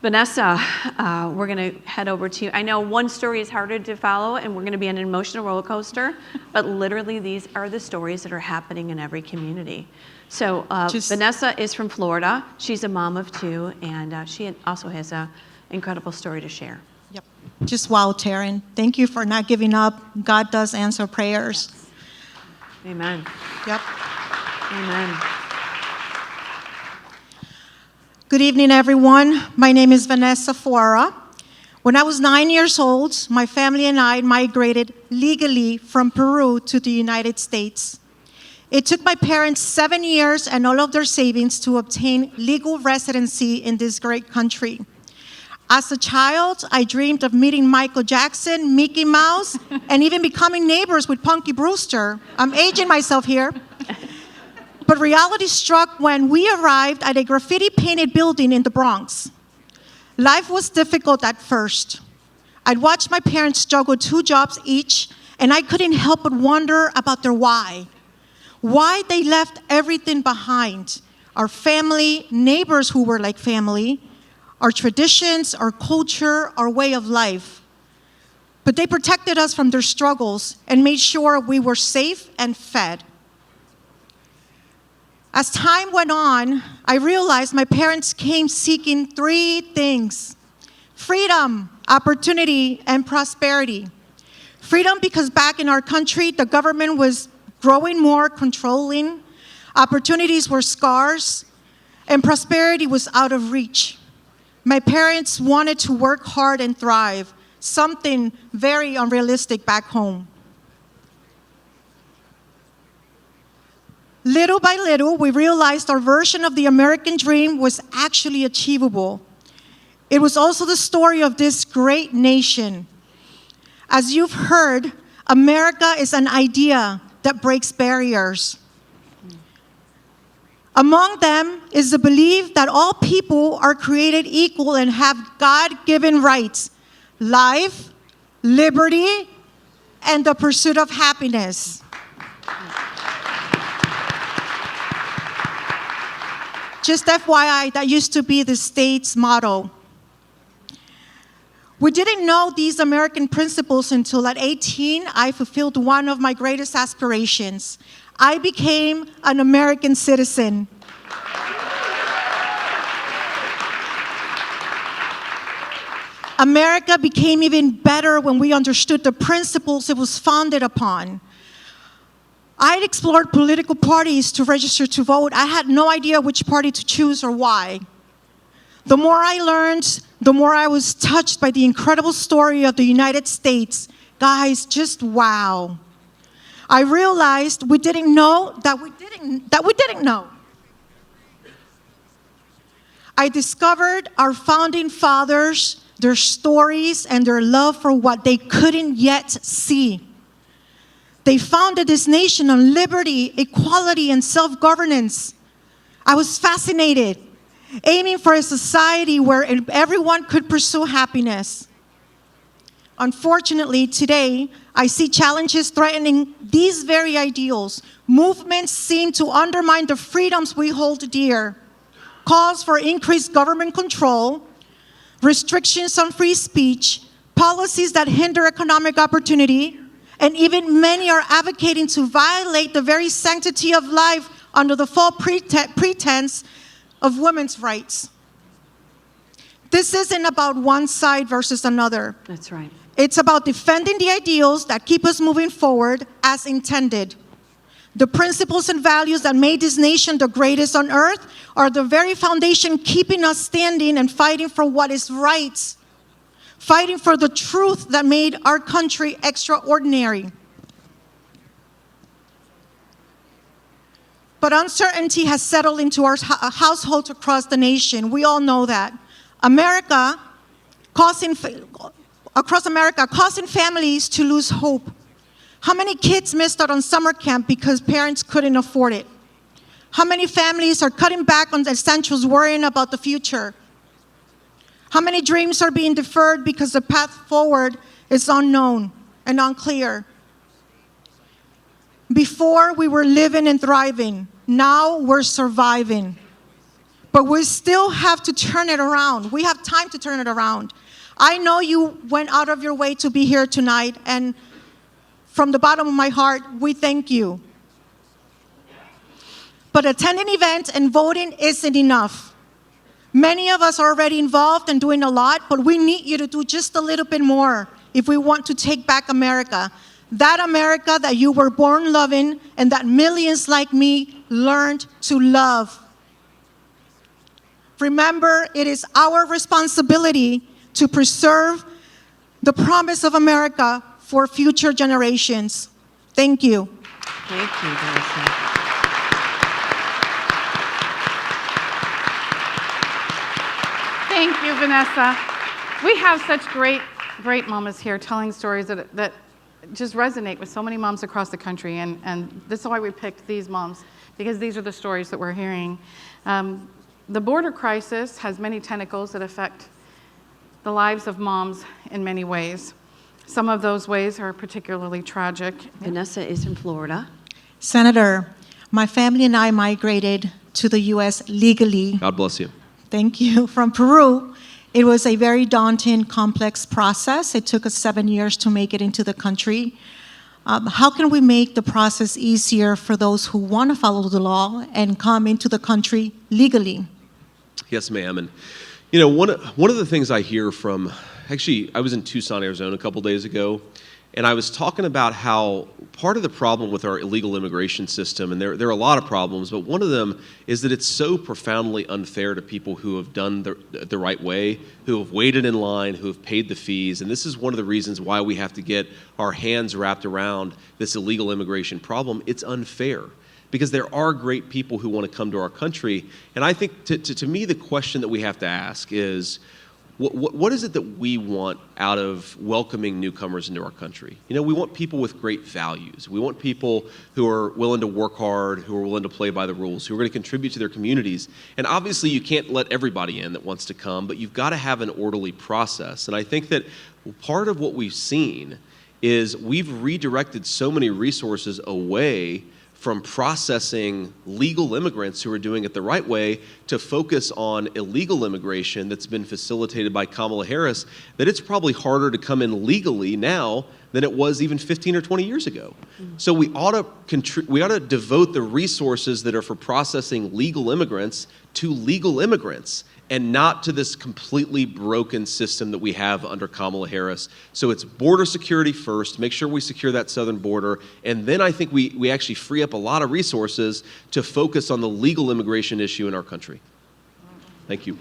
Vanessa, we're going to head over to you. I know one story is harder to follow, and we're going to be on an emotional roller coaster, but literally these are the stories that are happening in every community. So Vanessa is from Florida. She's a mom of two, and she also has an incredible story to share. Yep. Just wow, Taryn. Thank you for not giving up. God does answer prayers. Yes. Amen. Yep. Amen. Good evening, everyone. My name is Vanessa Faura. When I was 9 years old, my family and I migrated legally from Peru to the United States. It took my parents 7 years and all of their savings to obtain legal residency in this great country. As a child, I dreamed of meeting Michael Jackson, Mickey Mouse, and even becoming neighbors with Punky Brewster. I'm aging myself here. But reality struck when we arrived at a graffiti-painted building in the Bronx. Life was difficult at first. I'd watched my parents juggle 2 jobs each, and I couldn't help but wonder about their why. Why they left everything behind. Our family, neighbors who were like family, our traditions, our culture, our way of life. But they protected us from their struggles and made sure we were safe and fed. As time went on, I realized my parents came seeking 3 things: freedom, opportunity, and prosperity. Freedom because back in our country, the government was growing more controlling, opportunities were scarce, and prosperity was out of reach. My parents wanted to work hard and thrive, something very unrealistic back home. Little by little, we realized our version of the American dream was actually achievable. It was also the story of this great nation. As you've heard, America is an idea that breaks barriers. Among them is the belief that all people are created equal and have God-given rights: life, liberty, and the pursuit of happiness. Just FYI, that used to be the state's motto. We didn't know these American principles until at 18, I fulfilled one of my greatest aspirations. I became an American citizen. America became even better when we understood the principles it was founded upon. I'd explored political parties to register to vote. I had no idea which party to choose or why. The more I learned, the more I was touched by the incredible story of the United States. Guys, just wow. I realized we didn't know that we didn't know. I discovered our founding fathers, their stories, and their love for what they couldn't yet see. They founded this nation on liberty, equality, and self-governance. I was fascinated, aiming for a society where everyone could pursue happiness. Unfortunately, today, I see challenges threatening these very ideals. Movements seem to undermine the freedoms we hold dear. Calls for increased government control, restrictions on free speech, policies that hinder economic opportunity, and even many are advocating to violate the very sanctity of life under the false pretense of women's rights. This isn't about one side versus another. That's right. It's about defending the ideals that keep us moving forward as intended. The principles and values that made this nation the greatest on earth are the very foundation keeping us standing and fighting for what is right. Fighting for the truth that made our country extraordinary. But uncertainty has settled into our households across the nation. We all know that. Across America, causing families to lose hope. How many kids missed out on summer camp because parents couldn't afford it? How many families are cutting back on essentials, worrying about the future? How many dreams are being deferred because the path forward is unknown and unclear? Before, we were living and thriving. Now, we're surviving. but we still have to turn it around. We have time to turn it around. I know you went out of your way to be here tonight, and from the bottom of my heart, we thank you. But attending events and voting isn't enough. Many of us are already involved and doing a lot, but we need you to do just a little bit more if we want to take back America. That America that you were born loving and that millions like me learned to love. Remember, it is our responsibility to preserve the promise of America for future generations. Thank you. Thank you, Vanessa. Thank you, Vanessa. We have such great mamas here telling stories that just resonate with so many moms across the country, and this is why we picked these moms, because these are the stories that we're hearing. The border crisis has many tentacles that affect the lives of moms in many ways. Some of those ways are particularly tragic. Vanessa is from Florida. Senator, my family and I migrated to the U.S. legally. God bless you. Thank you. From Peru. It was a very daunting, complex process. It took us 7 years to make it into the country. How can we make the process easier for those who want to follow the law and come into the country legally? Yes, ma'am. And you know, one of the things I hear from, actually, I was in Tucson, Arizona a couple days ago, and I was talking about how part of the problem with our illegal immigration system, and there are a lot of problems, but one of them is that it's so profoundly unfair to people who have done the right way, who have waited in line, who have paid the fees. And this is one of the reasons why we have to get our hands wrapped around this illegal immigration problem. It's unfair, because there are great people who want to come to our country. And I think, to me, the question that we have to ask is, what is it that we want out of welcoming newcomers into our country? You know, we want people with great values. We want people who are willing to work hard, who are willing to play by the rules, who are going to contribute to their communities. And obviously, you can't let everybody in that wants to come, but you've got to have an orderly process. And I think that part of what we've seen is we've redirected so many resources away from processing legal immigrants who are doing it the right way to focus on illegal immigration that's been facilitated by Kamala Harris, that it's probably harder to come in legally now than it was even 15 or 20 years ago. So we ought to devote the resources that are for processing legal immigrants to legal immigrants, and not to this completely broken system that we have under Kamala Harris. So it's border security first, make sure we secure that southern border, and then I think we actually free up a lot of resources to focus on the legal immigration issue in our country. Thank you.